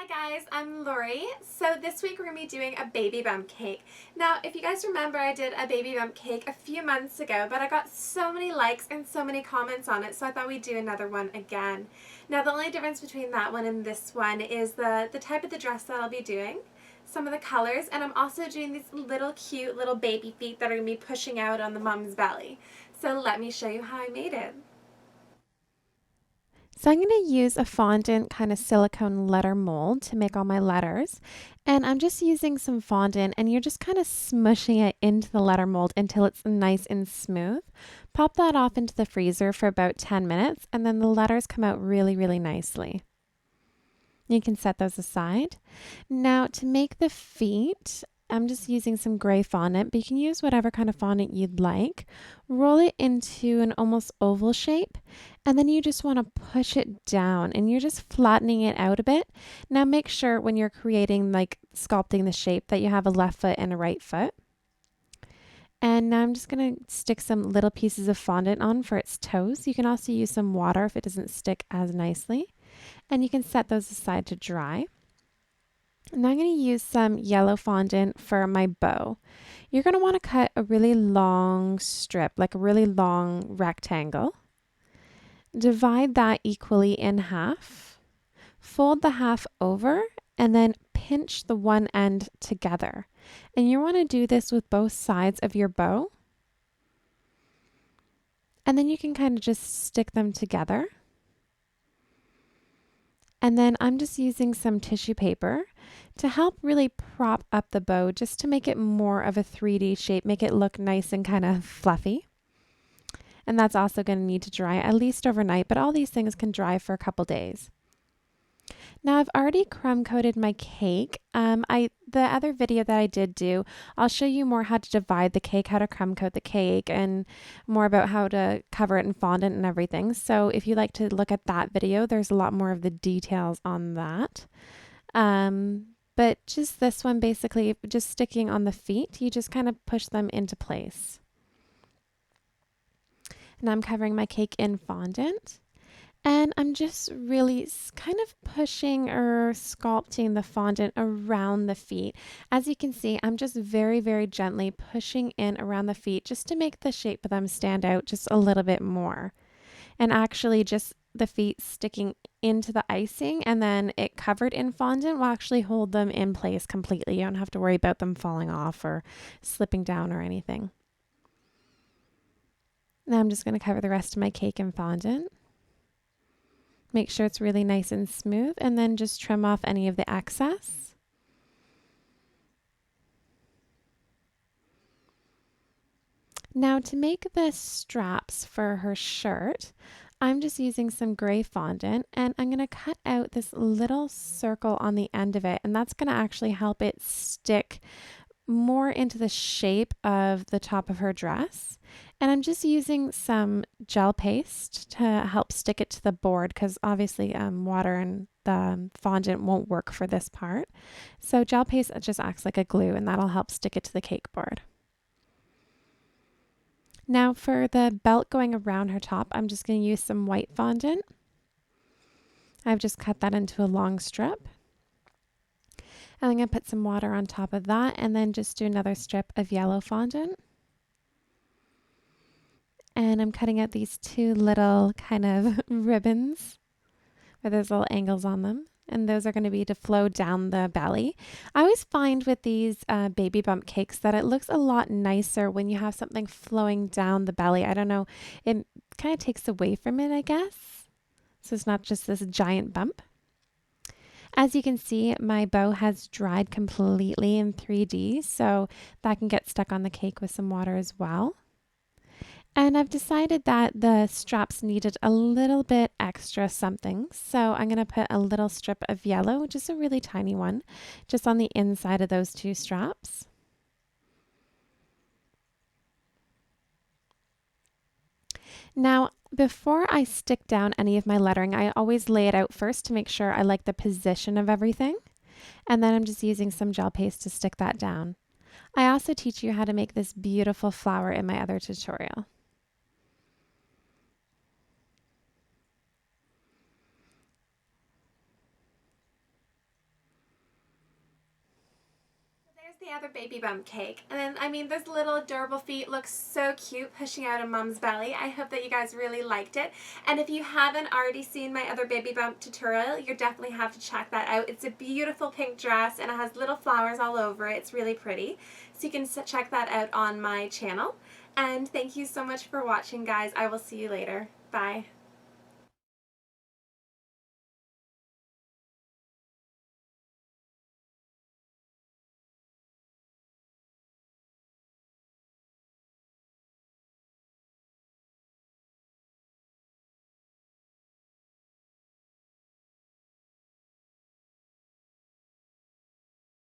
Hi guys, I'm Lori. So this week we're going to be doing a baby bump cake. Now if you guys remember, I did a baby bump cake a few months ago, but I got so many likes and so many comments on it, so I thought we'd do another one again. Now the only difference between that one and this one is the type of the dress that I'll be doing, some of the colors, and I'm also doing these little cute little baby feet that are going to be pushing out on the mom's belly. So let me show you how I made it. So I'm going to use a fondant kind of silicone letter mold to make all my letters. And I'm just using some fondant and you're just kind of smushing it into the letter mold until it's nice and smooth. Pop that off into the freezer for about 10 minutes and then the letters come out really, really nicely. You can set those aside. Now to make the feet, I'm just using some gray fondant, but you can use whatever kind of fondant you'd like. Roll it into an almost oval shape, and then you just want to push it down and you're just flattening it out a bit. Now make sure when you're creating, like sculpting the shape, that you have a left foot and a right foot. And now I'm just going to stick some little pieces of fondant on for its toes. You can also use some water if it doesn't stick as nicely. And you can set those aside to dry. Now I'm going to use some yellow fondant for my bow. You're going to want to cut a really long strip, like a really long rectangle. Divide that equally in half. Fold the half over and then pinch the one end together. And you want to do this with both sides of your bow. And then you can kind of just stick them together. And then I'm just using some tissue paper to help really prop up the bow, just to make it more of a 3D shape, make it look nice and kind of fluffy. And that's also going to need to dry at least overnight, but all these things can dry for a couple days. Now I've already crumb coated my cake. The other video that I did do, I'll show you more how to divide the cake, how to crumb coat the cake, and more about how to cover it in fondant and everything. So if you'd like to look at that video, there's a lot more of the details on that. But just this one, basically, just sticking on the feet, you just kind of push them into place. And I'm covering my cake in fondant. And I'm just really kind of pushing or sculpting the fondant around the feet. As you can see, I'm just very, very gently pushing in around the feet just to make the shape of them stand out just a little bit more. And actually just the feet sticking into the icing and then it covered in fondant will actually hold them in place completely. You don't have to worry about them falling off or slipping down or anything. Now I'm just going to cover the rest of my cake in fondant. Make sure it's really nice and smooth, and then just trim off any of the excess. Now to make the straps for her shirt, I'm just using some gray fondant and I'm going to cut out this little circle on the end of it, and that's going to actually help it stick more into the shape of the top of her dress. And I'm just using some gel paste to help stick it to the board because obviously water and the fondant won't work for this part. So gel paste just acts like a glue and that'll help stick it to the cake board. Now for the belt going around her top, I'm just going to use some white fondant. I've just cut that into a long strip. And I'm going to put some water on top of that and then just do another strip of yellow fondant. And I'm cutting out these two little kind of ribbons where there's little angles on them. And those are going to be to flow down the belly. I always find with these baby bump cakes that it looks a lot nicer when you have something flowing down the belly. I don't know, it kind of takes away from it, I guess. So it's not just this giant bump. As you can see, my bow has dried completely in 3D, so that can get stuck on the cake with some water as well. And I've decided that the straps needed a little bit extra something, so I'm going to put a little strip of yellow, just a really tiny one, just on the inside of those two straps. Now, before I stick down any of my lettering, I always lay it out first to make sure I like the position of everything. And then I'm just using some gel paste to stick that down. I also teach you how to make this beautiful flower in my other tutorial. my other baby bump cake. And I mean, this little adorable feet looks so cute pushing out of mom's belly. I hope that you guys really liked it. And if you haven't already seen my other baby bump tutorial, you definitely have to check that out. It's a beautiful pink dress and it has little flowers all over it. It's really pretty. So you can check that out on my channel. And thank you so much for watching, guys. I will see you later. Bye.